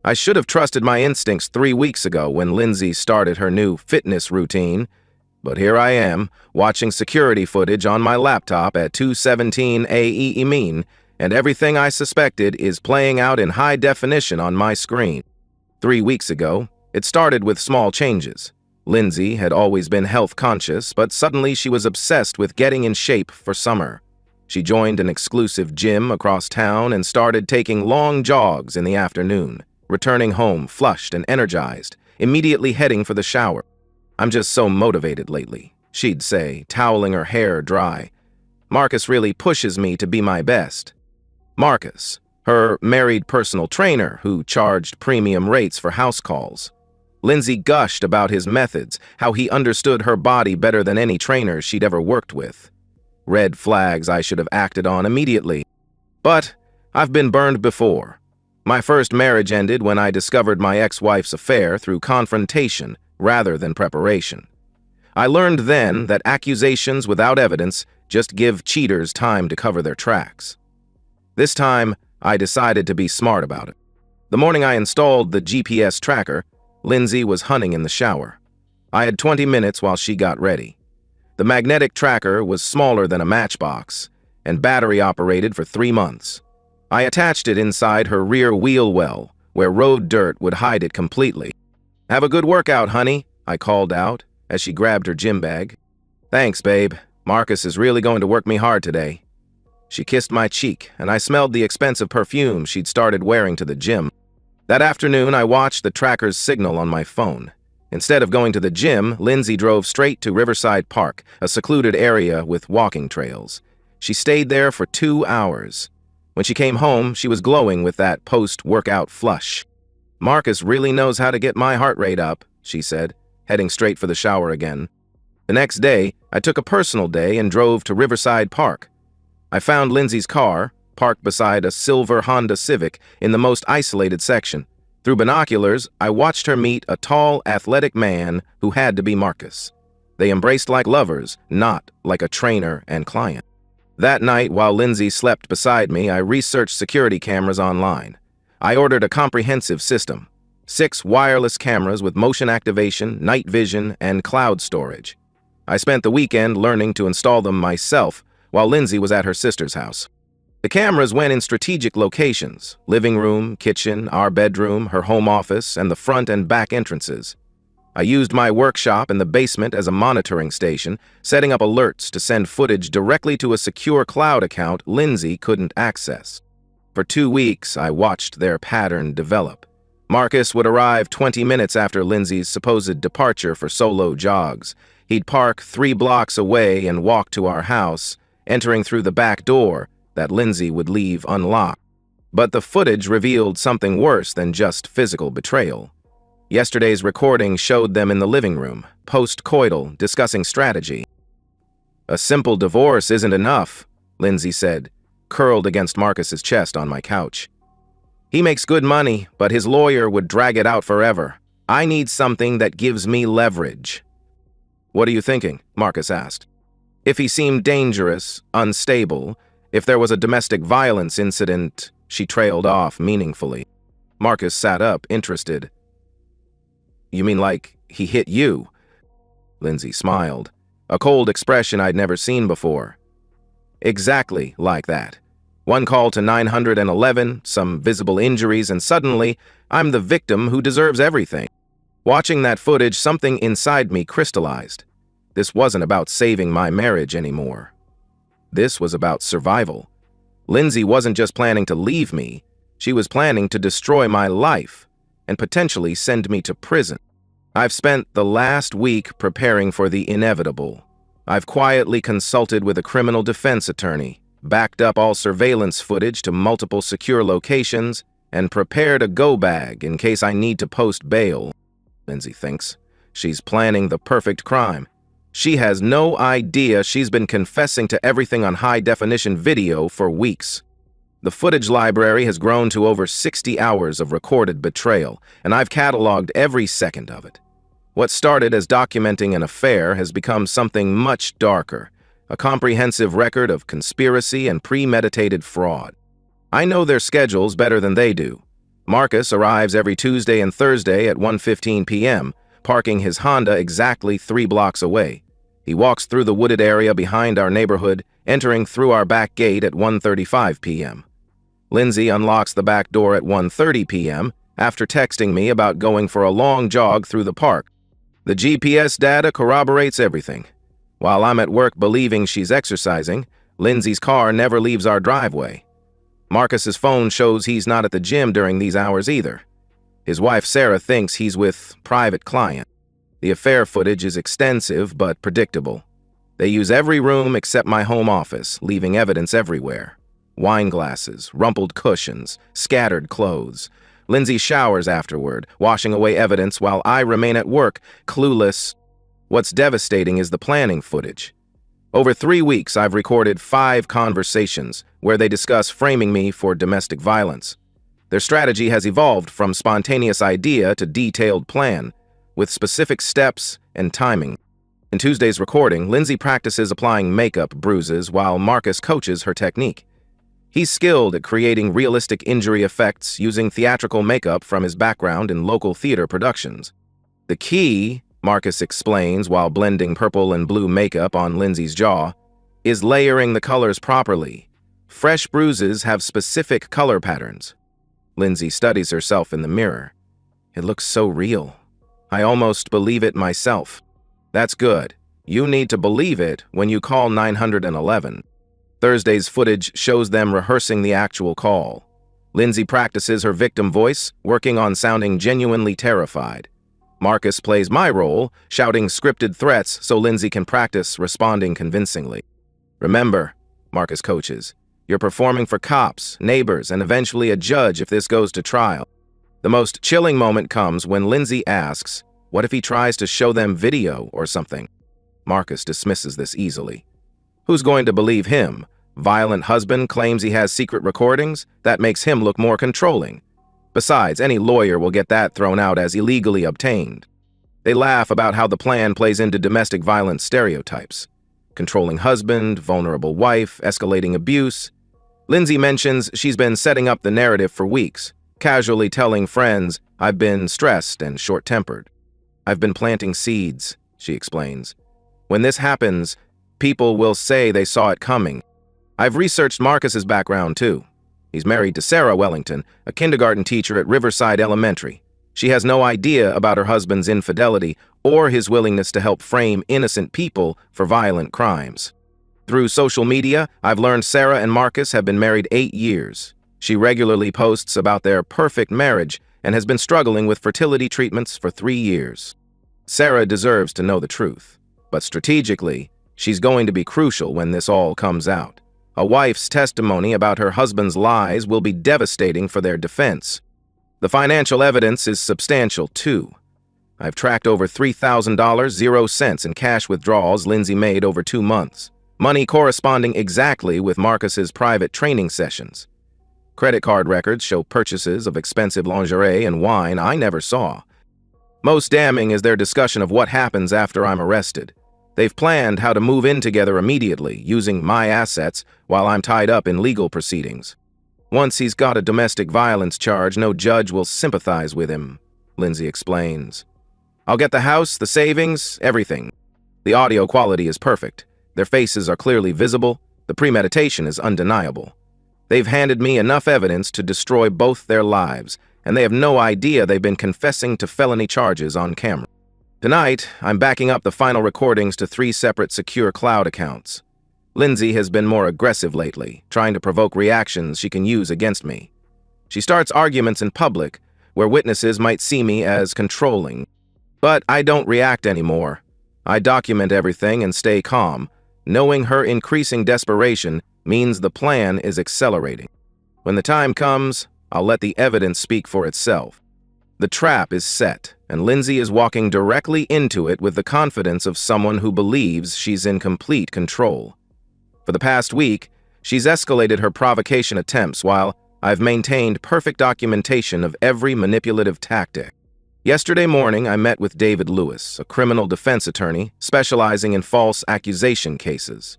I should have trusted my instincts 3 weeks ago when Lindsay started her new fitness routine, but here I am, watching security footage on my laptop at 2:17 a.m., and everything I suspected is playing out in high definition on my screen. 3 weeks ago, it started with small changes. Lindsay had always been health conscious, but suddenly she was obsessed with getting in shape for summer. She joined an exclusive gym across town and started taking long jogs in the afternoon, returning home flushed and energized, immediately heading for the shower. "I'm just so motivated lately," she'd say, toweling her hair dry. "Marcus really pushes me to be my best." Marcus, her married personal trainer who charged premium rates for house calls. Lindsay gushed about his methods, how he understood her body better than any trainer she'd ever worked with. Red flags I should have acted on immediately. But I've been burned before. My first marriage ended when I discovered my ex-wife's affair through confrontation rather than preparation. I learned then that accusations without evidence just give cheaters time to cover their tracks. This time, I decided to be smart about it. The morning I installed the GPS tracker, Lindsay was hunting in the shower. I had 20 minutes while she got ready. The magnetic tracker was smaller than a matchbox and battery operated for 3 months. I attached it inside her rear wheel well, where road dirt would hide it completely. "Have a good workout, honey," I called out as she grabbed her gym bag. "Thanks, babe. Marcus is really going to work me hard today." She kissed my cheek, and I smelled the expensive perfume she'd started wearing to the gym. That afternoon, I watched the tracker's signal on my phone. Instead of going to the gym, Lindsay drove straight to Riverside Park, a secluded area with walking trails. She stayed there for 2 hours. When she came home, she was glowing with that post-workout flush. "Marcus really knows how to get my heart rate up," she said, heading straight for the shower again. The next day, I took a personal day and drove to Riverside Park. I found Lindsay's car, parked beside a silver Honda Civic in the most isolated section. Through binoculars, I watched her meet a tall, athletic man who had to be Marcus. They embraced like lovers, not like a trainer and client. That night, while Lindsay slept beside me, I researched security cameras online. I ordered a comprehensive system, 6 wireless cameras with motion activation, night vision, and cloud storage. I spent the weekend learning to install them myself while Lindsay was at her sister's house. The cameras went in strategic locations: living room, kitchen, our bedroom, her home office, and the front and back entrances. I used my workshop in the basement as a monitoring station, setting up alerts to send footage directly to a secure cloud account Lindsay couldn't access. For 2 weeks, I watched their pattern develop. Marcus would arrive 20 minutes after Lindsay's supposed departure for solo jogs. He'd park 3 blocks away and walk to our house, entering through the back door that Lindsay would leave unlocked. But the footage revealed something worse than just physical betrayal. Yesterday's recording showed them in the living room, post-coital, discussing strategy. "A simple divorce isn't enough," Lindsay said, curled against Marcus's chest on my couch. "He makes good money, but his lawyer would drag it out forever. I need something that gives me leverage." "What are you thinking?" Marcus asked. "If he seemed dangerous, unstable, if there was a domestic violence incident," she trailed off meaningfully. Marcus sat up, interested. "You mean like he hit you?" Lindsay smiled, a cold expression I'd never seen before. "Exactly like that. One call to 911, some visible injuries, and suddenly I'm the victim who deserves everything." Watching that footage, something inside me crystallized. This wasn't about saving my marriage anymore. This was about survival. Lindsay wasn't just planning to leave me, she was planning to destroy my life and potentially send me to prison. I've spent the last week preparing for the inevitable. I've quietly consulted with a criminal defense attorney, backed up all surveillance footage to multiple secure locations, and prepared a go bag in case I need to post bail. Lindsay thinks she's planning the perfect crime. She has no idea she's been confessing to everything on high-definition video for weeks. The footage library has grown to over 60 hours of recorded betrayal, and I've cataloged every second of it. What started as documenting an affair has become something much darker, a comprehensive record of conspiracy and premeditated fraud. I know their schedules better than they do. Marcus arrives every Tuesday and Thursday at 1:15 p.m., parking his Honda exactly 3 blocks away. He walks through the wooded area behind our neighborhood, entering through our back gate at 1:35 p.m. Lindsay unlocks the back door at 1:30 p.m. after texting me about going for a long jog through the park. The GPS data corroborates everything. While I'm at work believing she's exercising, Lindsay's car never leaves our driveway. Marcus's phone shows he's not at the gym during these hours either. His wife Sarah thinks he's with private client. The affair footage is extensive but predictable. They use every room except my home office, leaving evidence everywhere. Wine glasses, rumpled cushions, scattered clothes. Lindsay showers afterward, washing away evidence while I remain at work, clueless. What's devastating is the planning footage. Over 3 weeks, I've recorded 5 conversations where they discuss framing me for domestic violence. Their strategy has evolved from spontaneous idea to detailed plan, with specific steps and timing. In Tuesday's recording, Lindsay practices applying makeup bruises while Marcus coaches her technique. He's skilled at creating realistic injury effects using theatrical makeup from his background in local theater productions. The key, Marcus explains while blending purple and blue makeup on Lindsay's jaw, is layering the colors properly. Fresh bruises have specific color patterns. Lindsay studies herself in the mirror. It looks so real. I almost believe it myself. That's good. You need to believe it when you call 911. Thursday's footage shows them rehearsing the actual call. Lindsay practices her victim voice, working on sounding genuinely terrified. Marcus plays my role, shouting scripted threats so Lindsay can practice responding convincingly. Remember, Marcus coaches, you're performing for cops, neighbors, and eventually a judge if this goes to trial. The most chilling moment comes when Lindsay asks, what if he tries to show them video or something? Marcus dismisses this easily. Who's going to believe him? Violent husband claims he has secret recordings? That makes him look more controlling. Besides, any lawyer will get that thrown out as illegally obtained. They laugh about how the plan plays into domestic violence stereotypes. Controlling husband, vulnerable wife, escalating abuse. Lindsay mentions she's been setting up the narrative for weeks, casually telling friends, I've been stressed and short-tempered. I've been planting seeds, she explains. When this happens, people will say they saw it coming. I've researched Marcus's background too. He's married to Sarah Wellington, a kindergarten teacher at Riverside Elementary. She has no idea about her husband's infidelity or his willingness to help frame innocent people for violent crimes. Through social media, I've learned Sarah and Marcus have been married 8 years. She regularly posts about their perfect marriage and has been struggling with fertility treatments for 3 years. Sarah deserves to know the truth, but strategically, she's going to be crucial when this all comes out. A wife's testimony about her husband's lies will be devastating for their defense. The financial evidence is substantial, too. I've tracked over $3,000, 0 cents in cash withdrawals Lindsay made over 2 months, money corresponding exactly with Marcus's private training sessions. Credit card records show purchases of expensive lingerie and wine I never saw. Most damning is their discussion of what happens after I'm arrested. They've planned how to move in together immediately, using my assets while I'm tied up in legal proceedings. Once he's got a domestic violence charge, no judge will sympathize with him, Lindsay explains. I'll get the house, the savings, everything. The audio quality is perfect. Their faces are clearly visible. The premeditation is undeniable. They've handed me enough evidence to destroy both their lives, and they have no idea they've been confessing to felony charges on camera. Tonight, I'm backing up the final recordings to 3 separate secure cloud accounts. Lindsay has been more aggressive lately, trying to provoke reactions she can use against me. She starts arguments in public, where witnesses might see me as controlling. But I don't react anymore. I document everything and stay calm, knowing her increasing desperation means the plan is accelerating. When the time comes, I'll let the evidence speak for itself. The trap is set, and Lindsay is walking directly into it with the confidence of someone who believes she's in complete control. For the past week, she's escalated her provocation attempts while I've maintained perfect documentation of every manipulative tactic. Yesterday morning, I met with David Lewis, a criminal defense attorney specializing in false accusation cases.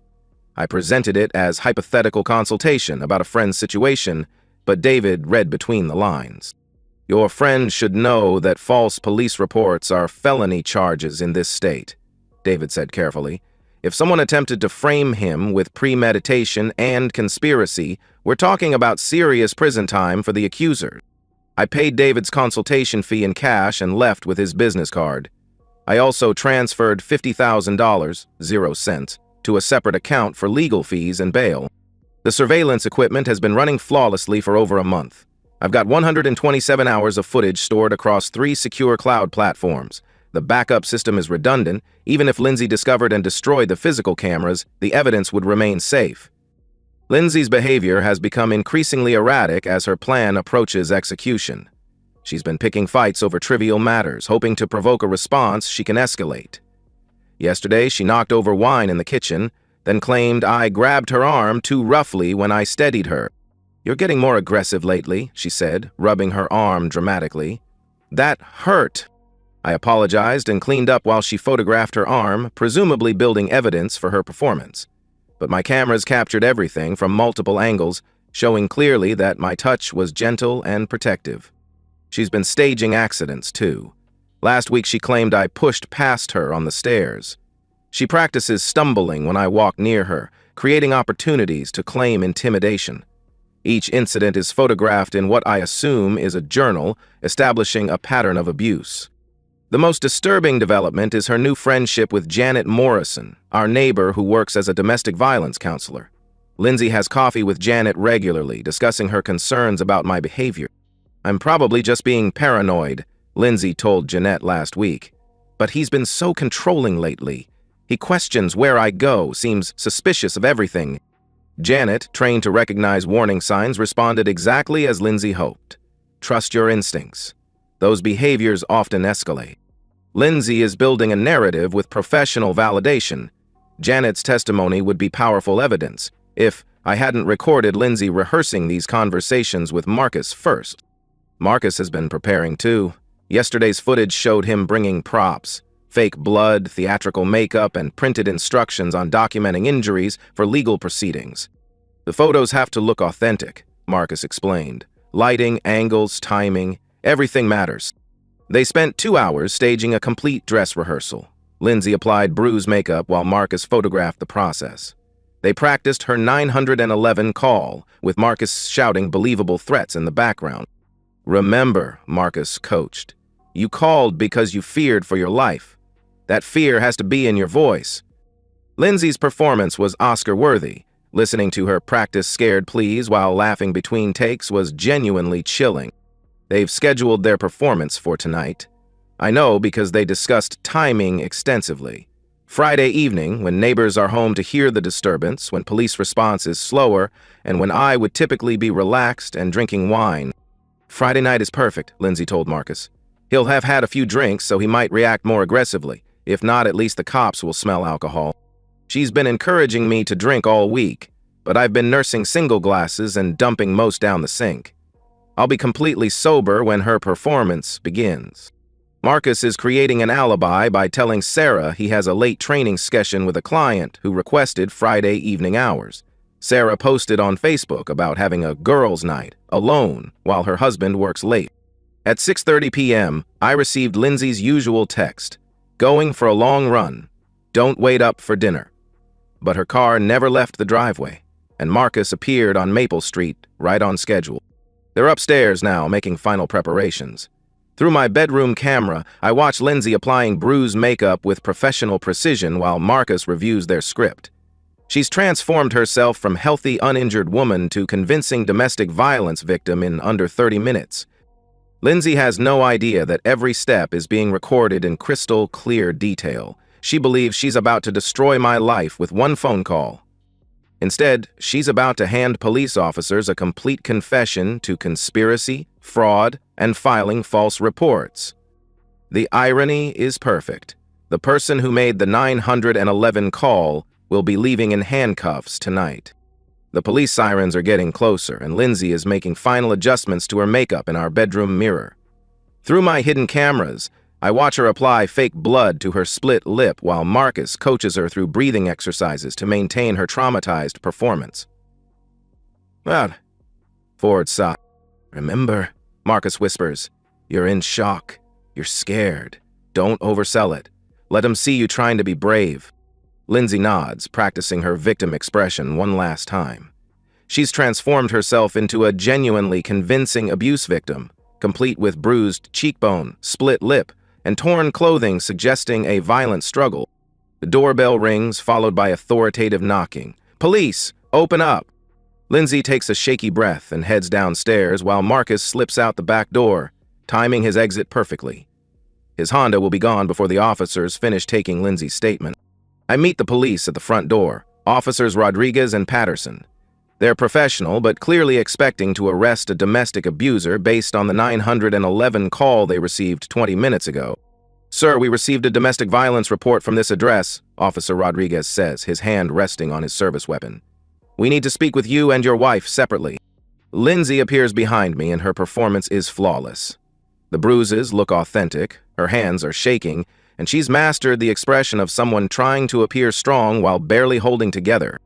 I presented it as hypothetical consultation about a friend's situation, but David read between the lines. Your friend should know that false police reports are felony charges in this state, David said carefully. If someone attempted to frame him with premeditation and conspiracy, we're talking about serious prison time for the accuser. I paid David's consultation fee in cash and left with his business card. I also transferred $50,000, 0 cents, to a separate account for legal fees and bail. The surveillance equipment has been running flawlessly for over a month. I've got 127 hours of footage stored across 3 secure cloud platforms. The backup system is redundant. Even if Lindsay discovered and destroyed the physical cameras, the evidence would remain safe. Lindsay's behavior has become increasingly erratic as her plan approaches execution. She's been picking fights over trivial matters, hoping to provoke a response she can escalate. Yesterday, she knocked over wine in the kitchen, then claimed I grabbed her arm too roughly when I steadied her. "You're getting more aggressive lately," she said, rubbing her arm dramatically. "That hurt." I apologized and cleaned up while she photographed her arm, presumably building evidence for her performance. But my cameras captured everything from multiple angles, showing clearly that my touch was gentle and protective. She's been staging accidents, too. Last week she claimed I pushed past her on the stairs. She practices stumbling when I walk near her, creating opportunities to claim intimidation. Each incident is photographed in what I assume is a journal, establishing a pattern of abuse. The most disturbing development is her new friendship with Janet Morrison, our neighbor who works as a domestic violence counselor. Lindsay has coffee with Janet regularly, discussing her concerns about my behavior. "I'm probably just being paranoid," Lindsay told Jeanette last week. "But he's been so controlling lately. He questions where I go, seems suspicious of everything." Janet, trained to recognize warning signs, responded exactly as Lindsay hoped. "Trust your instincts. Those behaviors often escalate." Lindsay is building a narrative with professional validation. Janet's testimony would be powerful evidence if I hadn't recorded Lindsay rehearsing these conversations with Marcus first. Marcus has been preparing too. Yesterday's footage showed him bringing props, fake blood, theatrical makeup, and printed instructions on documenting injuries for legal proceedings. "The photos have to look authentic," Marcus explained. "Lighting, angles, timing, everything matters." They spent 2 hours staging a complete dress rehearsal. Lindsay applied bruise makeup while Marcus photographed the process. They practiced her 911 call, with Marcus shouting believable threats in the background. "Remember," Marcus coached, "you called because you feared for your life. That fear has to be in your voice." Lindsay's performance was Oscar-worthy. Listening to her practice scared pleas while laughing between takes was genuinely chilling. They've scheduled their performance for tonight. I know because they discussed timing extensively. Friday evening, when neighbors are home to hear the disturbance, when police response is slower, and when I would typically be relaxed and drinking wine. "Friday night is perfect," Lindsay told Marcus. "He'll have had a few drinks, so he might react more aggressively. If not, at least the cops will smell alcohol." She's been encouraging me to drink all week, but I've been nursing single glasses and dumping most down the sink. I'll be completely sober when her performance begins. Marcus is creating an alibi by telling Sarah he has a late training session with a client who requested Friday evening hours. Sarah posted on Facebook about having a girls' night, alone, while her husband works late. At 6:30 p.m., I received Lindsay's usual text, "Going for a long run. Don't wait up for dinner." But her car never left the driveway, and Marcus appeared on Maple Street, right on schedule. They're upstairs now, making final preparations. Through my bedroom camera, I watch Lindsay applying bruise makeup with professional precision while Marcus reviews their script. She's transformed herself from healthy, uninjured woman to convincing domestic violence victim in under 30 minutes. Lindsay has no idea that every step is being recorded in crystal clear detail. She believes she's about to destroy my life with one phone call. Instead, she's about to hand police officers a complete confession to conspiracy, fraud, and filing false reports. The irony is perfect. The person who made the 911 call will be leaving in handcuffs tonight. The police sirens are getting closer, and Lindsay is making final adjustments to her makeup in our bedroom mirror. Through my hidden cameras, I watch her apply fake blood to her split lip while Marcus coaches her through breathing exercises to maintain her traumatized performance. "Well," Ford sighed. "Remember," Marcus whispers, You're in shock. You're scared. Don't oversell it. Let him see you trying to be brave. Lindsay nods, practicing her victim expression one last time. She's transformed herself into a genuinely convincing abuse victim, complete with bruised cheekbone, split lip, and torn clothing suggesting a violent struggle. The doorbell rings, followed by authoritative knocking. "Police! Open up!" Lindsay takes a shaky breath and heads downstairs while Marcus slips out the back door, timing his exit perfectly. His Honda will be gone before the officers finish taking Lindsay's statement. I meet the police at the front door, Officers Rodriguez and Patterson. They're professional, but clearly expecting to arrest a domestic abuser based on the 911 call they received 20 minutes ago. "Sir, we received a domestic violence report from this address," Officer Rodriguez says, his hand resting on his service weapon. "We need to speak with you and your wife separately." Lindsay appears behind me and her performance is flawless. The bruises look authentic, her hands are shaking, and she's mastered the expression of someone trying to appear strong while barely holding together.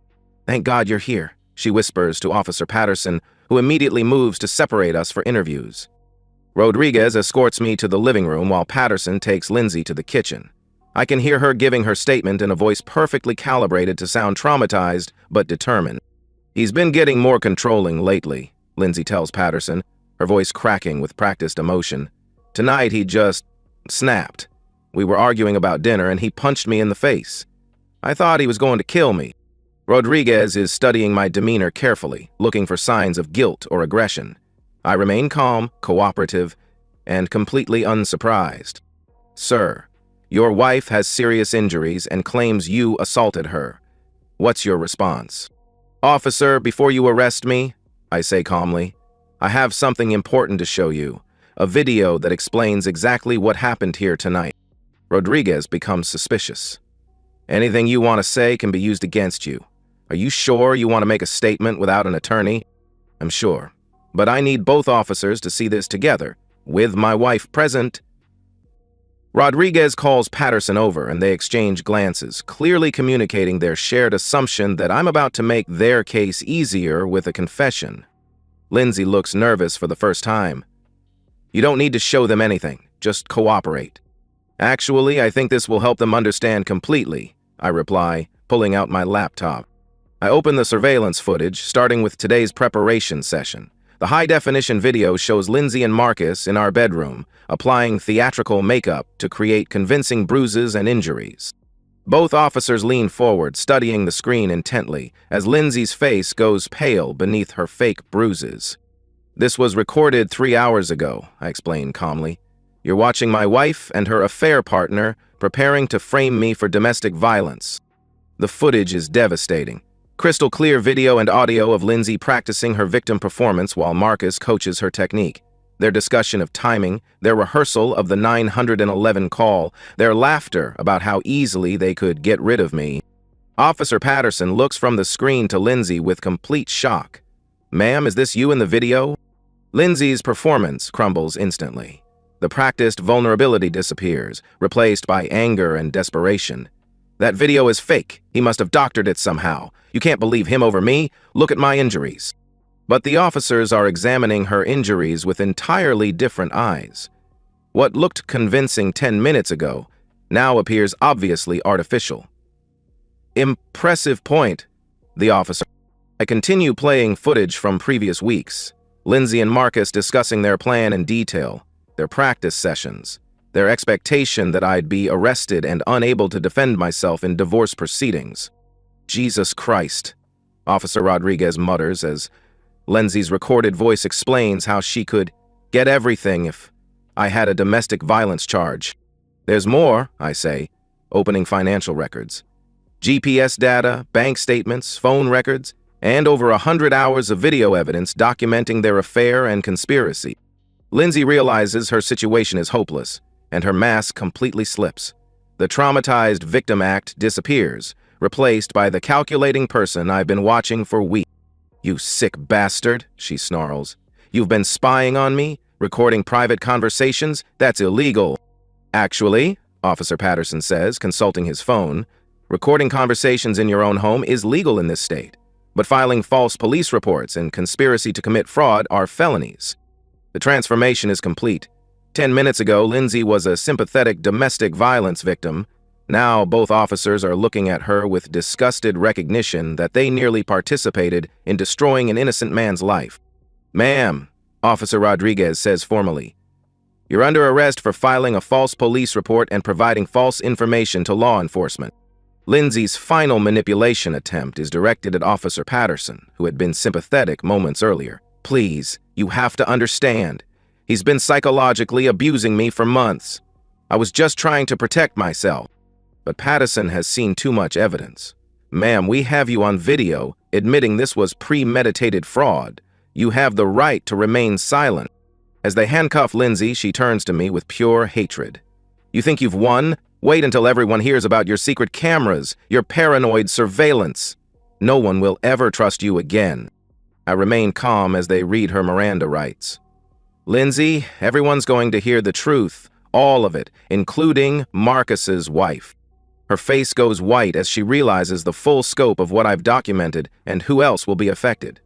"Thank God you're here," she whispers to Officer Patterson, who immediately moves to separate us for interviews. Rodriguez escorts me to the living room while Patterson takes Lindsay to the kitchen. I can hear her giving her statement in a voice perfectly calibrated to sound traumatized but determined. "He's been getting more controlling lately," Lindsay tells Patterson, her voice cracking with practiced emotion. "Tonight he just snapped. We were arguing about dinner and he punched me in the face. I thought he was going to kill me." Rodriguez is studying my demeanor carefully, looking for signs of guilt or aggression. I remain calm, cooperative, and completely unsurprised. "Sir, your wife has serious injuries and claims you assaulted her. What's your response?" "Officer, before you arrest me," I say calmly, "I have something important to show you, a video that explains exactly what happened here tonight." Rodriguez becomes suspicious. "Anything you want to say can be used against you. Are you sure you want to make a statement without an attorney?" "I'm sure, but I need both officers to see this together, with my wife present." Rodriguez calls Patterson over and they exchange glances, clearly communicating their shared assumption that I'm about to make their case easier with a confession. Lindsay looks nervous for the first time. "You don't need to show them anything, just cooperate." "Actually, I think this will help them understand completely," I reply, pulling out my laptop. I open the surveillance footage, starting with today's preparation session. The high-definition video shows Lindsay and Marcus in our bedroom, applying theatrical makeup to create convincing bruises and injuries. Both officers lean forward, studying the screen intently, as Lindsay's face goes pale beneath her fake bruises. "This was recorded 3 hours ago," I explain calmly. "You're watching my wife and her affair partner preparing to frame me for domestic violence." The footage is devastating. Crystal clear video and audio of Lindsay practicing her victim performance while Marcus coaches her technique. Their discussion of timing, their rehearsal of the 911 call, their laughter about how easily they could get rid of me. Officer Patterson looks from the screen to Lindsay with complete shock. "Ma'am, is this you in the video?" Lindsay's performance crumbles instantly. The practiced vulnerability disappears, replaced by anger and desperation. "That video is fake. He must have doctored it somehow. You can't believe him over me. Look at my injuries." But the officers are examining her injuries with entirely different eyes. What looked convincing 10 minutes ago now appears obviously artificial. "Impressive point," the officer. I continue playing footage from previous weeks. Lindsay and Marcus discussing their plan in detail, their practice sessions, their expectation that I'd be arrested and unable to defend myself in divorce proceedings. "Jesus Christ," Officer Rodriguez mutters as Lindsay's recorded voice explains how she could get everything if I had a domestic violence charge. "There's more," I say, opening financial records. GPS data, bank statements, phone records, and over 100 hours of video evidence documenting their affair and conspiracy. Lindsay realizes her situation is hopeless, and her mask completely slips. The traumatized victim act disappears, replaced by the calculating person I've been watching for weeks. "You sick bastard," she snarls. "You've been spying on me, recording private conversations? That's illegal." "Actually," Officer Patterson says, consulting his phone, "recording conversations in your own home is legal in this state, but filing false police reports and conspiracy to commit fraud are felonies." The transformation is complete. 10 minutes ago, Lindsay was a sympathetic domestic violence victim. Now, both officers are looking at her with disgusted recognition that they nearly participated in destroying an innocent man's life. "Ma'am," Officer Rodriguez says formally, "you're under arrest for filing a false police report and providing false information to law enforcement." Lindsay's final manipulation attempt is directed at Officer Patterson, who had been sympathetic moments earlier. "Please, you have to understand. He's been psychologically abusing me for months. I was just trying to protect myself." But Patterson has seen too much evidence. "Ma'am, we have you on video admitting this was premeditated fraud. You have the right to remain silent." As they handcuff Lindsay, she turns to me with pure hatred. "You think you've won? Wait until everyone hears about your secret cameras, your paranoid surveillance. No one will ever trust you again." I remain calm as they read her Miranda rights. "Lindsay, everyone's going to hear the truth, all of it, including Marcus's wife." Her face goes white as she realizes the full scope of what I've documented and who else will be affected.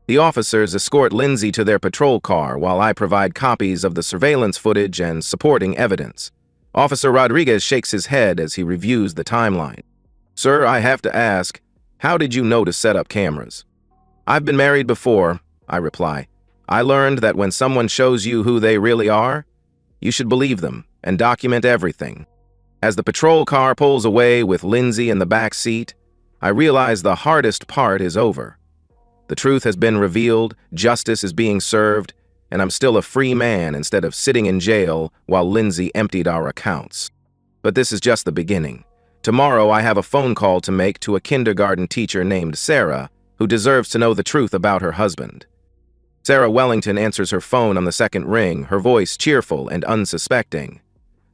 The officers escort Lindsay to their patrol car while I provide copies of the surveillance footage and supporting evidence. Officer Rodriguez shakes his head as he reviews the timeline. "Sir, I have to ask, how did you know to set up cameras?" "I've been married before," I reply. "I learned that when someone shows you who they really are, you should believe them and document everything." As the patrol car pulls away with Lindsay in the back seat, I realize the hardest part is over. The truth has been revealed, justice is being served, and I'm still a free man instead of sitting in jail while Lindsay emptied our accounts. But this is just the beginning. Tomorrow I have a phone call to make to a kindergarten teacher named Sarah, who deserves to know the truth about her husband. Sarah Wellington answers her phone on the second ring, her voice cheerful and unsuspecting.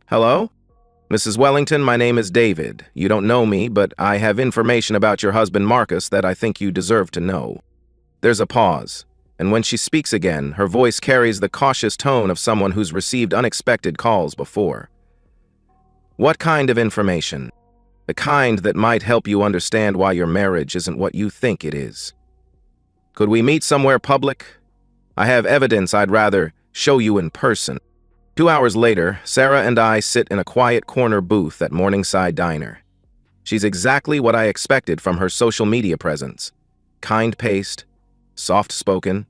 "Hello? Mrs. Wellington, my name is David. You don't know me, but I have information about your husband Marcus that I think you deserve to know." There's a pause, and when she speaks again, her voice carries the cautious tone of someone who's received unexpected calls before. "What kind of information?" "The kind that might help you understand why your marriage isn't what you think it is." "Could we meet somewhere public? I have evidence I'd rather show you in person." 2 hours later, Sarah and I sit in a quiet corner booth at Morningside Diner. She's exactly what I expected from her social media presence. Kind-paced, soft-spoken,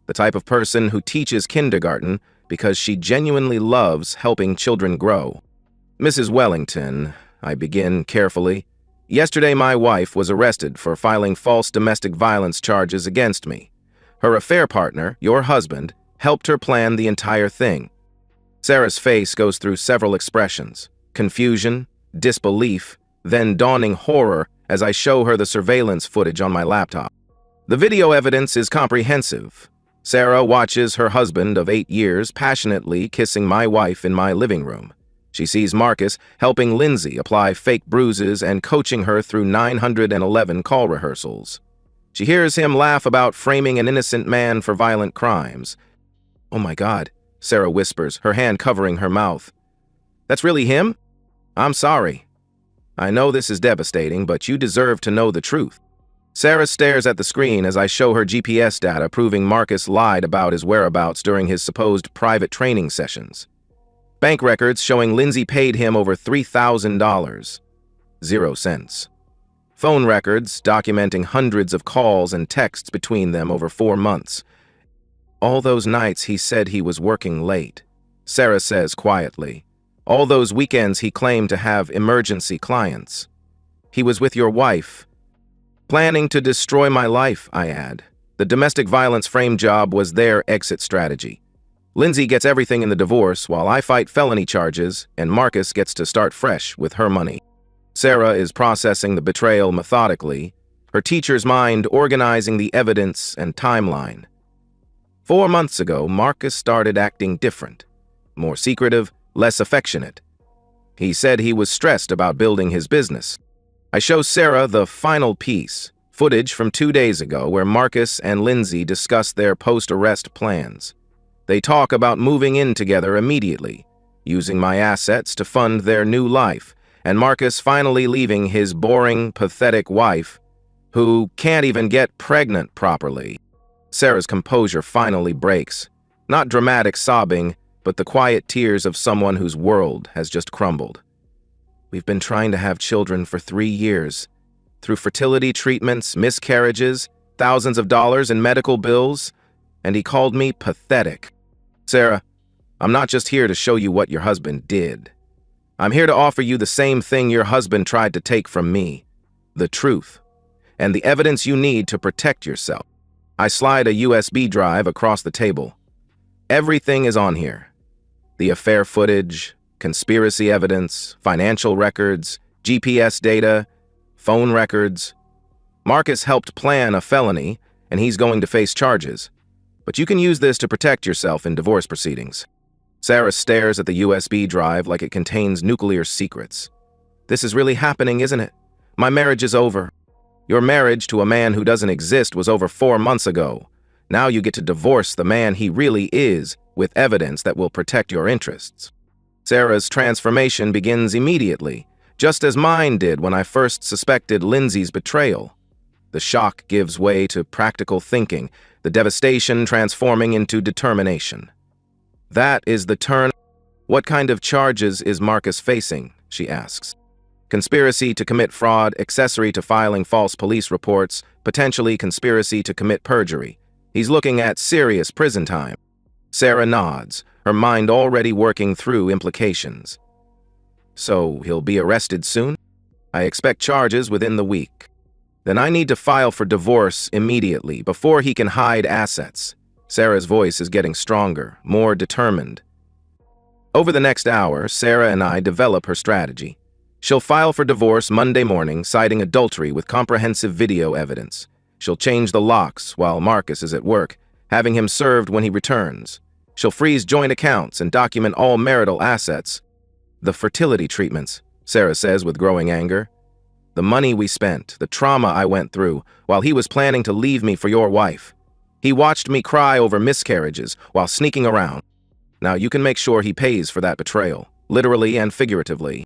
the type of person who teaches kindergarten because she genuinely loves helping children grow. "Mrs. Wellington," I begin carefully, "yesterday my wife was arrested for filing false domestic violence charges against me. Her affair partner, your husband, helped her plan the entire thing." Sarah's face goes through several expressions: confusion, disbelief, then dawning horror as I show her the surveillance footage on my laptop. The video evidence is comprehensive. Sarah watches her husband of 8 years passionately kissing my wife in my living room. She sees Marcus helping Lindsay apply fake bruises and coaching her through 911 call rehearsals. She hears him laugh about framing an innocent man for violent crimes. "Oh my God," Sarah whispers, her hand covering her mouth. "That's really him? I'm sorry. I know this is devastating, but you deserve to know the truth." Sarah stares at the screen as I show her GPS data proving Marcus lied about his whereabouts during his supposed private training sessions. Bank records showing Lindsay paid him over $3,000. 0 cents. Phone records documenting hundreds of calls and texts between them over 4 months. "All those nights he said he was working late," Sarah says quietly. "All those weekends he claimed to have emergency clients. He was with your wife. Planning to destroy my life," I add. The domestic violence frame job was their exit strategy. Lindsay gets everything in the divorce while I fight felony charges, and Marcus gets to start fresh with her money. Sarah is processing the betrayal methodically, her teacher's mind organizing the evidence and timeline. 4 months ago, Marcus started acting different, more secretive, less affectionate. He said he was stressed about building his business. I show Sarah the final piece, footage from 2 days ago where Marcus and Lindsay discuss their post-arrest plans. They talk about moving in together immediately, using my assets to fund their new life, and Marcus finally leaving his boring, pathetic wife, who can't even get pregnant properly. Sarah's composure finally breaks. Not dramatic sobbing, but the quiet tears of someone whose world has just crumbled. We've been trying to have children for 3 years. Through fertility treatments, miscarriages, thousands of dollars in medical bills, and he called me pathetic. Sarah, I'm not just here to show you what your husband did. I'm here to offer you the same thing your husband tried to take from me, the truth, and the evidence you need to protect yourself. I slide a USB drive across the table. Everything is on here. The affair footage, conspiracy evidence, financial records, GPS data, phone records. Marcus helped plan a felony, and he's going to face charges. But you can use this to protect yourself in divorce proceedings. Sarah stares at the USB drive like it contains nuclear secrets. This is really happening, isn't it? My marriage is over. Your marriage to a man who doesn't exist was over 4 months ago. Now you get to divorce the man he really is with evidence that will protect your interests. Sarah's transformation begins immediately, just as mine did when I first suspected Lindsay's betrayal. The shock gives way to practical thinking, the devastation transforming into determination. That is the turn. What kind of charges is Marcus facing? She asks. Conspiracy to commit fraud, accessory to filing false police reports, potentially conspiracy to commit perjury. He's looking at serious prison time. Sarah nods, her mind already working through implications. So he'll be arrested soon? I expect charges within the week. Then I need to file for divorce immediately, before he can hide assets. Sarah's voice is getting stronger, more determined. Over the next hour, Sarah and I develop her strategy. She'll file for divorce Monday morning, citing adultery with comprehensive video evidence. She'll change the locks while Marcus is at work, having him served when he returns. She'll freeze joint accounts and document all marital assets. The fertility treatments, Sarah says with growing anger. The money we spent, the trauma I went through, while he was planning to leave me for your wife. He watched me cry over miscarriages while sneaking around. Now you can make sure he pays for that betrayal, literally and figuratively.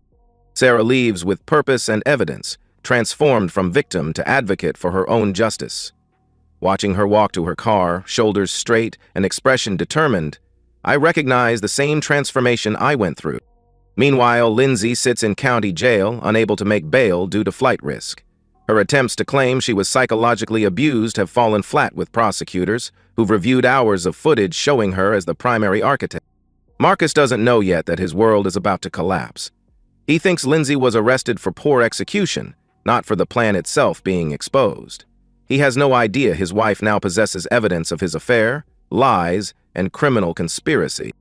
Sarah leaves with purpose and evidence, transformed from victim to advocate for her own justice. Watching her walk to her car, shoulders straight and expression determined, I recognize the same transformation I went through. Meanwhile, Lindsay sits in county jail, unable to make bail due to flight risk. Her attempts to claim she was psychologically abused have fallen flat with prosecutors, who've reviewed hours of footage showing her as the primary architect. Marcus doesn't know yet that his world is about to collapse. He thinks Lindsay was arrested for poor execution, not for the plan itself being exposed. He has no idea his wife now possesses evidence of his affair, lies, and criminal conspiracy.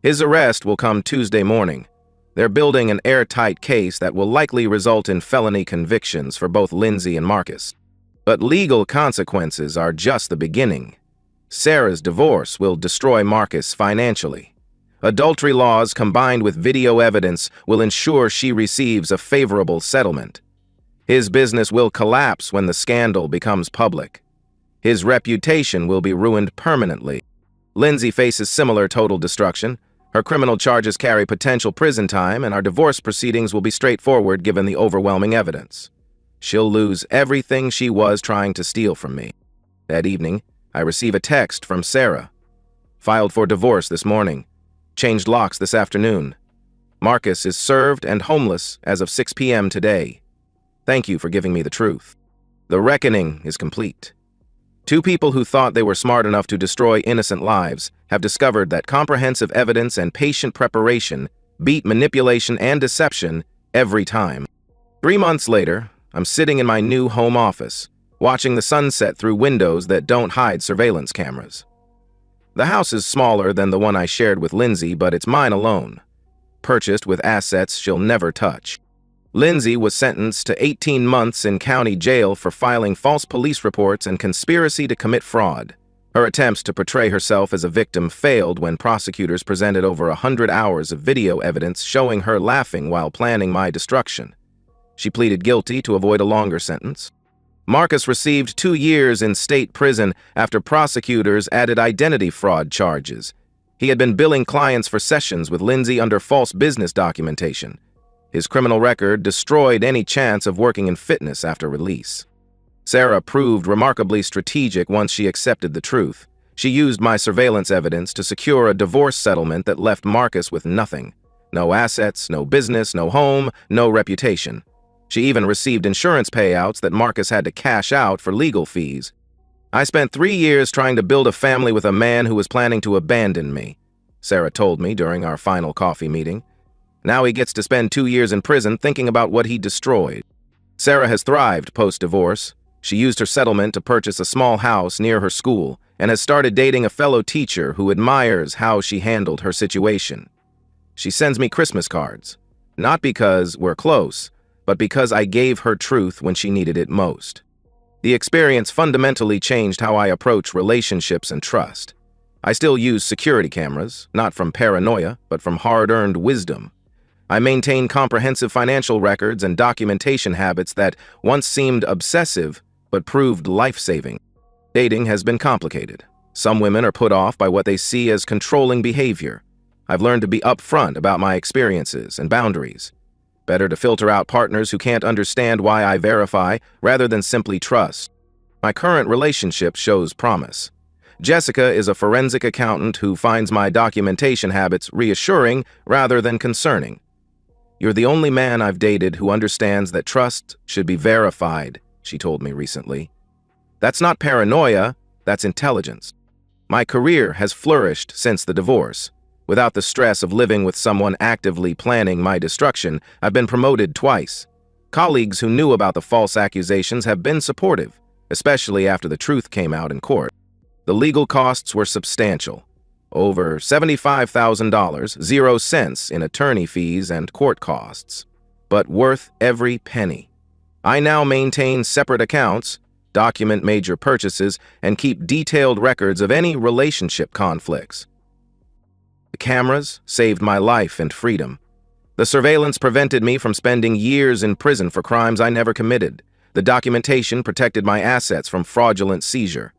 His arrest will come Tuesday morning. They're building an airtight case that will likely result in felony convictions for both Lindsay and Marcus. But legal consequences are just the beginning. Sarah's divorce will destroy Marcus financially. Adultery laws combined with video evidence will ensure she receives a favorable settlement. His business will collapse when the scandal becomes public. His reputation will be ruined permanently. Lindsay faces similar total destruction. Her criminal charges carry potential prison time, and our divorce proceedings will be straightforward given the overwhelming evidence. She'll lose everything she was trying to steal from me. That evening, I receive a text from Sarah. Filed for divorce this morning. Changed locks this afternoon. Marcus is served and homeless as of 6 p.m. today. Thank you for giving me the truth. The reckoning is complete. 2 people who thought they were smart enough to destroy innocent lives have discovered that comprehensive evidence and patient preparation beat manipulation and deception every time. 3 months later, I'm sitting in my new home office, watching the sunset through windows that don't hide surveillance cameras. The house is smaller than the one I shared with Lindsay, but it's mine alone, purchased with assets she'll never touch. Lindsay was sentenced to 18 months in county jail for filing false police reports and conspiracy to commit fraud. Her attempts to portray herself as a victim failed when prosecutors presented over 100 hours of video evidence showing her laughing while planning my destruction. She pleaded guilty to avoid a longer sentence. Marcus received 2 years in state prison after prosecutors added identity fraud charges. He had been billing clients for sessions with Lindsay under false business documentation. His criminal record destroyed any chance of working in fitness after release. Sarah proved remarkably strategic once she accepted the truth. She used my surveillance evidence to secure a divorce settlement that left Marcus with nothing. No assets, no business, no home, no reputation. She even received insurance payouts that Marcus had to cash out for legal fees. I spent 3 years trying to build a family with a man who was planning to abandon me, Sarah told me during our final coffee meeting. Now he gets to spend 2 years in prison thinking about what he destroyed. Sarah has thrived post-divorce. She used her settlement to purchase a small house near her school and has started dating a fellow teacher who admires how she handled her situation. She sends me Christmas cards, not because we're close, but because I gave her truth when she needed it most. The experience fundamentally changed how I approach relationships and trust. I still use security cameras, not from paranoia, but from hard-earned wisdom. I maintain comprehensive financial records and documentation habits that once seemed obsessive, but proved life-saving. Dating has been complicated. Some women are put off by what they see as controlling behavior. I've learned to be upfront about my experiences and boundaries. Better to filter out partners who can't understand why I verify rather than simply trust. My current relationship shows promise. Jessica is a forensic accountant who finds my documentation habits reassuring rather than concerning. You're the only man I've dated who understands that trust should be verified, she told me recently. That's not paranoia, that's intelligence. My career has flourished since the divorce. Without the stress of living with someone actively planning my destruction, I've been promoted twice. Colleagues who knew about the false accusations have been supportive, especially after the truth came out in court. The legal costs were substantial. Over $75,000, 0 cents in attorney fees and court costs, but worth every penny. I now maintain separate accounts, document major purchases, and keep detailed records of any relationship conflicts. The cameras saved my life and freedom. The surveillance prevented me from spending years in prison for crimes I never committed. The documentation protected my assets from fraudulent seizure.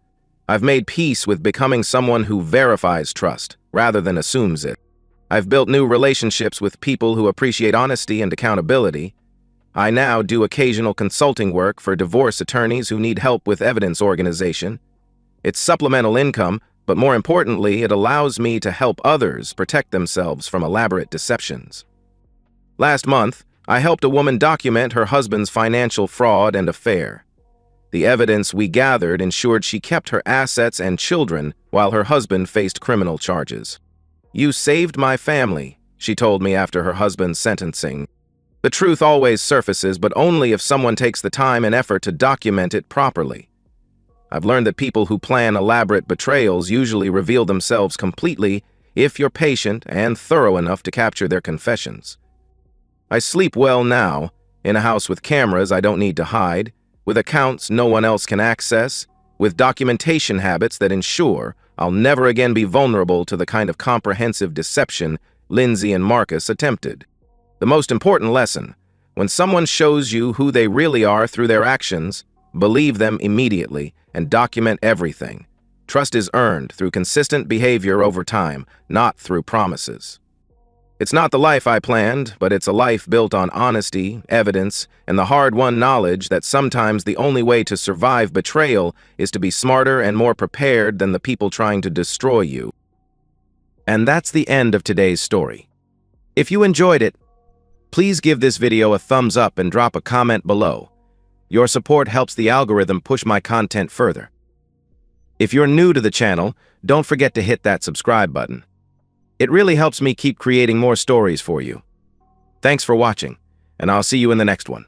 I've made peace with becoming someone who verifies trust, rather than assumes it. I've built new relationships with people who appreciate honesty and accountability. I now do occasional consulting work for divorce attorneys who need help with evidence organization. It's supplemental income, but more importantly, it allows me to help others protect themselves from elaborate deceptions. Last month, I helped a woman document her husband's financial fraud and affair. The evidence we gathered ensured she kept her assets and children while her husband faced criminal charges. "You saved my family," she told me after her husband's sentencing. The truth always surfaces, but only if someone takes the time and effort to document it properly. I've learned that people who plan elaborate betrayals usually reveal themselves completely if you're patient and thorough enough to capture their confessions. I sleep well now, in a house with cameras I don't need to hide, with accounts no one else can access, with documentation habits that ensure I'll never again be vulnerable to the kind of comprehensive deception Lindsay and Marcus attempted. The most important lesson: when someone shows you who they really are through their actions, believe them immediately and document everything. Trust is earned through consistent behavior over time, not through promises. It's not the life I planned, but it's a life built on honesty, evidence, and the hard-won knowledge that sometimes the only way to survive betrayal is to be smarter and more prepared than the people trying to destroy you. And that's the end of today's story. If you enjoyed it, please give this video a thumbs up and drop a comment below. Your support helps the algorithm push my content further. If you're new to the channel, don't forget to hit that subscribe button. It really helps me keep creating more stories for you. Thanks for watching, and I'll see you in the next one.